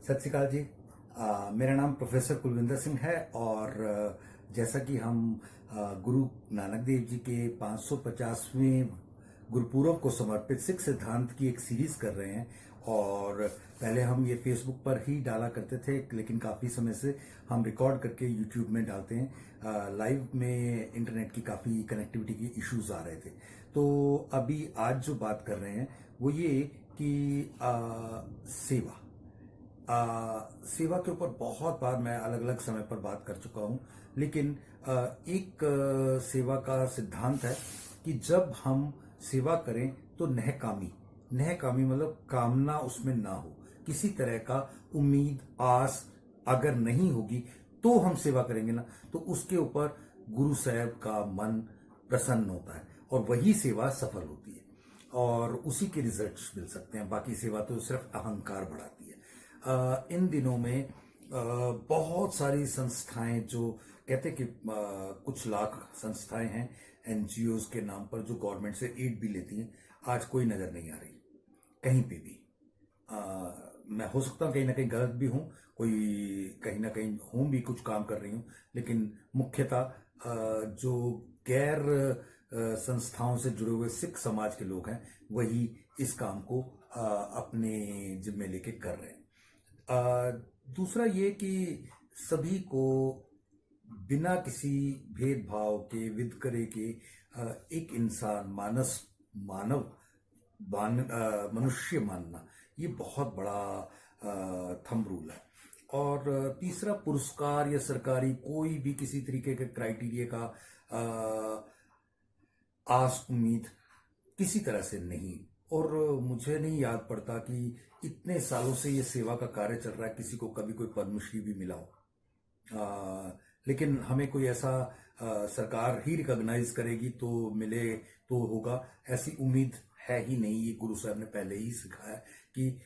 सत श्री अकाल जी। मेरा नाम प्रोफेसर कुलविंदर सिंह है और जैसा कि हम गुरु नानक देव जी के 550वें गुरुपूरब को समर्पित सिख सिद्धांत की एक सीरीज कर रहे हैं और पहले हम ये फेसबुक पर ही डाला करते थे, लेकिन काफ़ी समय से हम रिकॉर्ड करके यूट्यूब में डालते हैं। लाइव में इंटरनेट की काफ़ी कनेक्टिविटी की इश्यूज आ रहे थे, तो अभी आज जो बात कर रहे हैं वो ये कि सेवा सेवा के ऊपर बहुत बार मैं अलग अलग समय पर बात कर चुका हूं, लेकिन एक सेवा का सिद्धांत है कि जब हम सेवा करें तो नहकामी मतलब कामना उसमें ना हो, किसी तरह का उम्मीद आस अगर नहीं होगी तो हम सेवा करेंगे ना, तो उसके ऊपर गुरु साहब का मन प्रसन्न होता है और वही सेवा सफल होती है और उसी के रिजल्ट्स मिल सकते हैं। बाकी सेवा तो सिर्फ अहंकार बढ़ाती है। इन दिनों में बहुत सारी संस्थाएं जो कहते हैं कि कुछ लाख संस्थाएं हैं एनजीओज के नाम पर जो गवर्नमेंट से एड भी लेती हैं, आज कोई नजर नहीं आ रही कहीं पे भी। मैं हो सकता हूँ कहीं ना कहीं गलत भी हूँ, कोई कहीं ना कहीं हूँ भी, कुछ काम कर रही हूँ, लेकिन मुख्यतः जो गैर संस्थाओं से जुड़े हुए सिख समाज के लोग हैं वही इस काम को अपने जिम्मे लेके कर रहे हैं। दूसरा ये कि सभी को बिना किसी भेदभाव के विदकरे के एक इंसान मानव मनुष्य मानना, ये बहुत बड़ा थंब रूल है। और तीसरा, पुरस्कार या सरकारी कोई भी किसी तरीके के क्राइटेरिया का आस उम्मीद किसी तरह से नहीं। और मुझे नहीं याद पड़ता कि इतने सालों से ये सेवा का कार्य चल रहा है किसी को कभी कोई पद्मश्री भी मिला हो। लेकिन हमें कोई ऐसा सरकार ही रिकॉग्नाइज करेगी तो मिले तो होगा, ऐसी उम्मीद है ही नहीं। ये गुरु साहब ने पहले ही सिखाया कि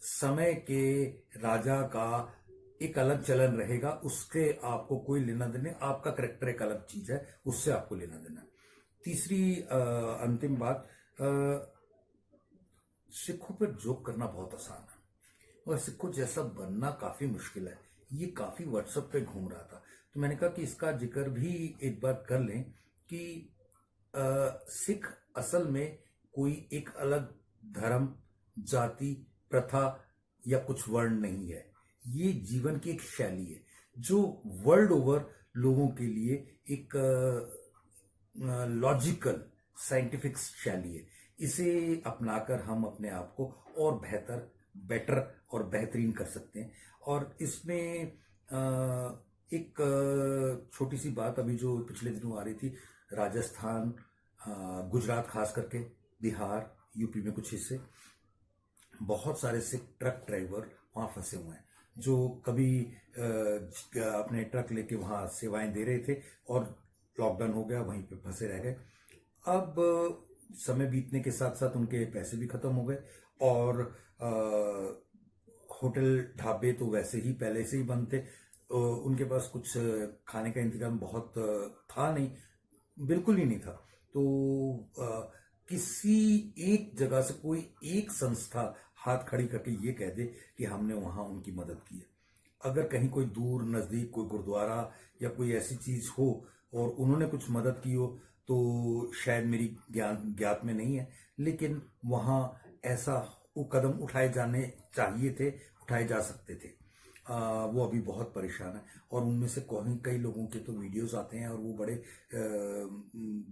समय के राजा का एक अलग चलन रहेगा, उसके आपको कोई लेना देना, आपका करेक्टर एक अलग चीज है, उससे आपको लेना देना। तीसरी अंतिम बात, सिखों पर जोक करना बहुत आसान है और सिखों जैसा बनना काफी मुश्किल है। ये काफी व्हाट्सएप पे घूम रहा था, तो मैंने कहा कि इसका जिक्र भी एक बार कर लें कि सिख असल में कोई एक अलग धर्म, जाति, प्रथा या कुछ वर्ण नहीं है। ये जीवन की एक शैली है जो वर्ल्ड ओवर लोगों के लिए एक लॉजिकल साइंटिफिक शैली है। इसे अपनाकर हम अपने आप को और बेटर और बेहतरीन कर सकते हैं। और इसमें एक छोटी सी बात अभी जो पिछले दिनों आ रही थी, राजस्थान, गुजरात, खास करके बिहार, यूपी में कुछ हिस्से, बहुत सारे सिख ट्रक ड्राइवर वहां फंसे हुए हैं जो कभी अपने ट्रक लेके वहां सेवाएं दे रहे थे और लॉकडाउन हो गया, वहीं पे फंसे रह गए। अब समय बीतने के साथ साथ उनके पैसे भी खत्म हो गए और होटल ढाबे तो वैसे ही पहले से ही बंद थे। उनके पास कुछ खाने का इंतजाम बहुत था नहीं, बिल्कुल ही नहीं था। तो किसी एक जगह से कोई एक संस्था हाथ खड़ी करके ये कह दे कि हमने वहां उनकी मदद की है। अगर कहीं कोई दूर नजदीक कोई गुरुद्वारा या कोई ऐसी चीज हो और उन्होंने कुछ मदद की हो तो शायद मेरी ज्ञात में नहीं है, लेकिन वहां ऐसा वो कदम उठाए जाने चाहिए थे, उठाए जा सकते थे। वो अभी बहुत परेशान है और उनमें से कई लोगों के तो वीडियोस आते हैं और वो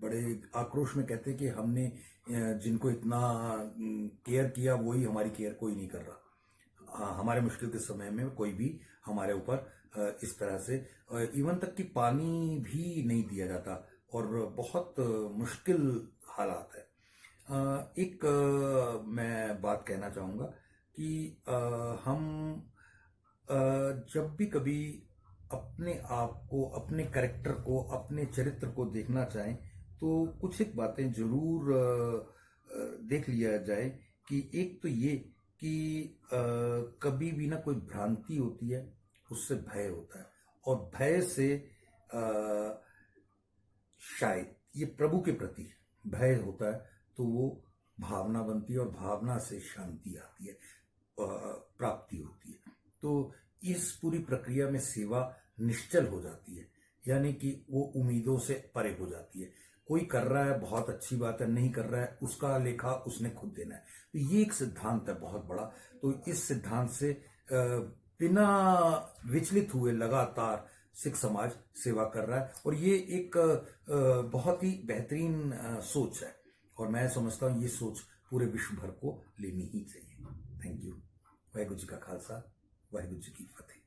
बड़े आक्रोश में कहते हैं कि हमने जिनको इतना केयर किया वही हमारी केयर कोई नहीं कर रहा। हमारे मुश्किल के समय में कोई भी हमारे ऊपर इस तरह से इवन तक कि पानी भी नहीं दिया जाता और बहुत मुश्किल हालात है। एक मैं बात कहना चाहूँगा कि हम जब भी कभी अपने आप को, अपने कैरेक्टर को, अपने चरित्र को देखना चाहें तो कुछ एक बातें जरूर देख लिया जाए कि एक तो ये कि कभी भी ना कोई भ्रांति होती है, उससे भय होता है और भय से शायद ये प्रभु के प्रति भय होता है तो वो भावना बनती है और भावना से शांति आती है, प्राप्ति होती है। तो इस पूरी प्रक्रिया में सेवा निश्चल हो जाती है, यानी कि वो उम्मीदों से परे हो जाती है। कोई कर रहा है बहुत अच्छी बात है, नहीं कर रहा है उसका लेखा उसने खुद देना है। तो ये एक सिद्धांत है बहुत बड़ा। तो इस सिद्धांत से बिना विचलित हुए लगातार सिख समाज सेवा कर रहा है, और ये एक बहुत ही बेहतरीन सोच है, और मैं समझता हूँ ये सोच पूरे विश्व भर को लेनी ही चाहिए। Thank you. वाहिगुरू जी का खालसा, वाहिगुरू जी की फतेह।